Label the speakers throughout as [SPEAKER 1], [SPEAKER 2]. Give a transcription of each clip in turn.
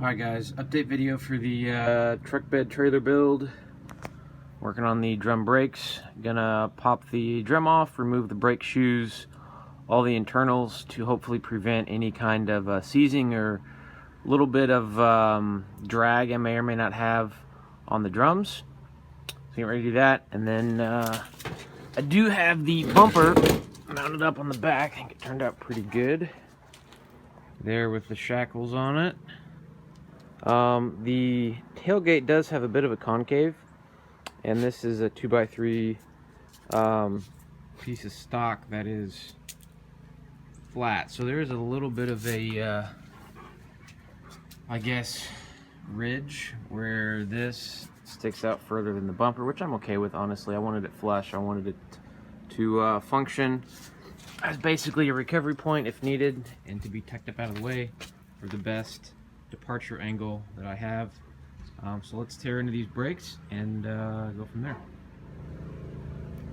[SPEAKER 1] Alright guys, update video for the truck bed trailer build. Working on the drum brakes. Gonna pop the drum off, remove the brake shoes, all the internals to hopefully prevent any kind of seizing or a little bit of drag I may or may not have on the drums. So get ready to do that. And then I do have the bumper mounted up on the back. I think it turned out pretty good there with the shackles on it. The tailgate does have a bit of a concave, and this is a 2x3 piece of stock that is flat, so there is a little bit of a I guess ridge where this sticks out further than the bumper, which I'm okay with, honestly. I wanted it flush. I wanted it to function as basically a recovery point if needed, and to be tucked up out of the way for the best departure angle that I have. So let's tear into these brakes and go from there.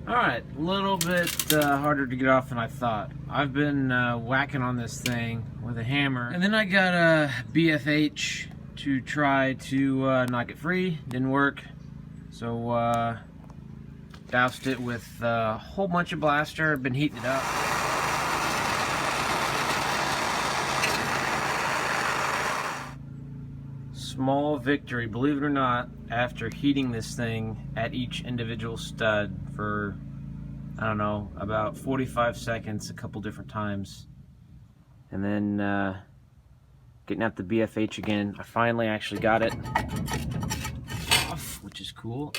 [SPEAKER 1] Alright, a little bit harder to get off than I thought. I've been whacking on this thing with a hammer, and then I got a BFH to try to knock it free. Didn't work, so doused it with a whole bunch of blaster. I've been heating it up. Small victory, believe it or not, after heating this thing at each individual stud for, I don't know, about 45 seconds a couple different times, and then getting out the BFH again. I finally actually got it off, which is cool.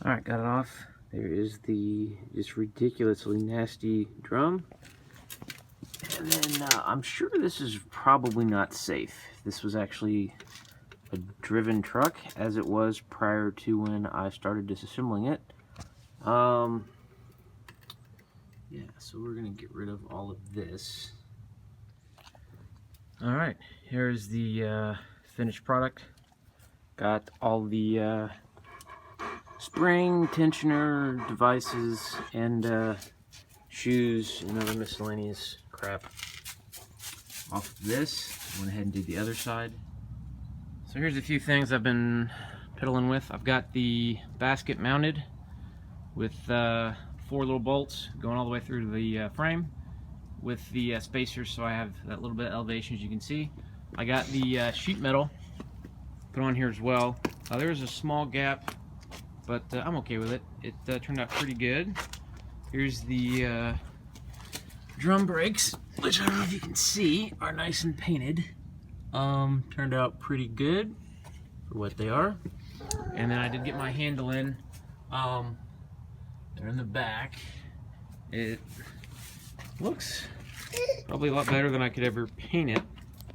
[SPEAKER 1] Alright, got it off. There is the just ridiculously nasty drum. And then I'm sure this is probably not safe. This was actually a driven truck, as it was prior to when I started disassembling it. Yeah, so we're gonna get rid of all of this. Alright, here's the finished product. Got all the spring, tensioner devices, and shoes and other miscellaneous crap off of this. Went ahead and did the other side. So here's a few things I've been piddling with. I've got the basket mounted with 4 little bolts going all the way through to the frame with the spacers, so I have that little bit of elevation, as you can see. I got the sheet metal put on here as well. There's a small gap, but I'm okay with it. It turned out pretty good. Here's the drum brakes, which I don't know if you can see, are nice and painted. Turned out pretty good for what they are. And then I did get my handle in. They're in the back. It looks probably a lot better than I could ever paint it.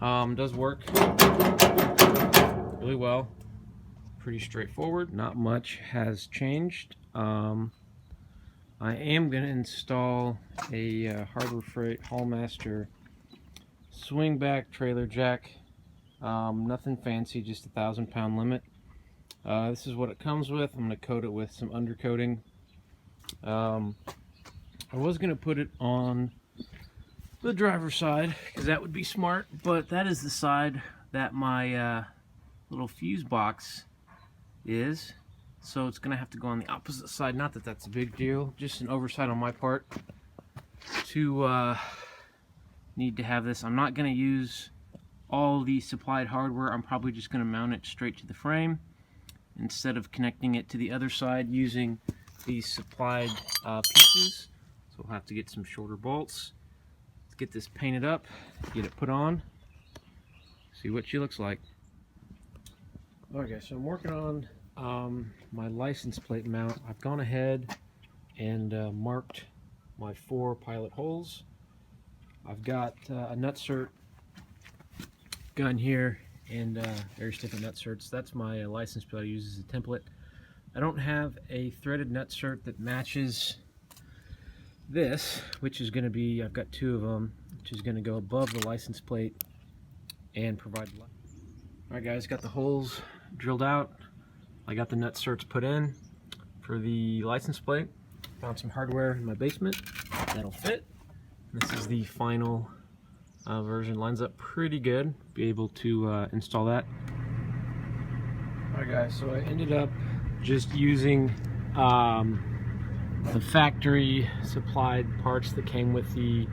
[SPEAKER 1] Does work really well. Pretty straightforward. Not much has changed. I am going to install a Harbor Freight Haulmaster swing back trailer jack. Nothing fancy, just a 1,000-pound limit. This is what it comes with. I'm going to coat it with some undercoating. I was going to put it on the driver's side because that would be smart, but that is the side that my little fuse box is. So it's going to have to go on the opposite side. Not that that's a big deal, just an oversight on my part to need to have this. I'm not going to use all the supplied hardware. I'm probably just going to mount it straight to the frame instead of connecting it to the other side using these supplied pieces. So we'll have to get some shorter bolts. Let's get this painted up, get it put on, see what she looks like. Okay, so I'm working on my license plate mount. I've gone ahead and marked my 4 pilot holes. I've got a nutsert gun here and various different nutserts. That's my license plate I use as a template. I don't have a threaded nutsert that matches this, which is going to be, I've got 2 of them, which is going to go above the license plate and provide light. Alright guys, got the holes drilled out. I got the nutserts put in for the license plate. Found some hardware in my basement that'll fit. This is the final version lines up pretty good. Be able to install that. Alright guys, so I ended up just using the factory supplied parts that came with the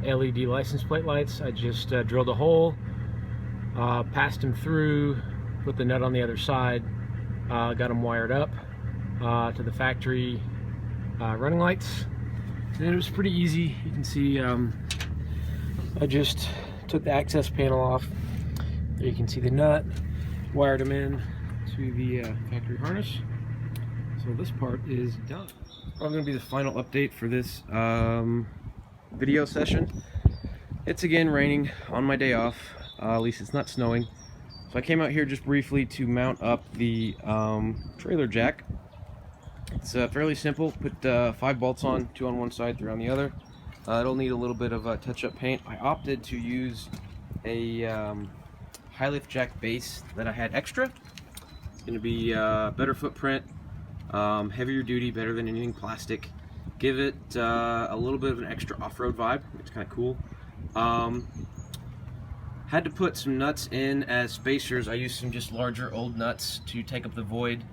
[SPEAKER 1] LED license plate lights. I just drilled a hole, passed them through, put the nut on the other side, got them wired up to the factory running lights, and it was pretty easy. You can see I just took the access panel off. There you can see the nut, wired them in to the factory harness. So this part is done. Probably going to be the final update for this video session. It's again raining on my day off. At least it's not snowing. So I came out here just briefly to mount up the trailer jack. It's fairly simple. Put 5 bolts on, 2 on one side, 3 on the other. It'll need a little bit of touch-up paint. I opted to use a high lift jack base that I had extra. It's going to be better footprint, heavier duty, better than anything plastic. Give it a little bit of an extra off-road vibe. It's kind of cool. Had to put some nuts in as spacers. I used some just larger old nuts to take up the void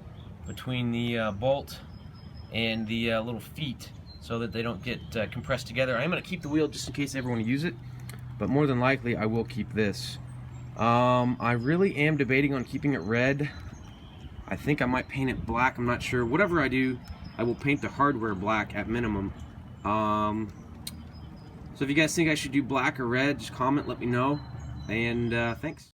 [SPEAKER 1] between the bolt and the little feet so that they don't get compressed together. I am going to keep the wheel just in case I ever want to use it, but more than likely I will keep this. I really am debating on keeping it red. I think I might paint it black. I'm not sure. Whatever I do, I will paint the hardware black at minimum. So if you guys think I should do black or red, just comment, let me know. And thanks.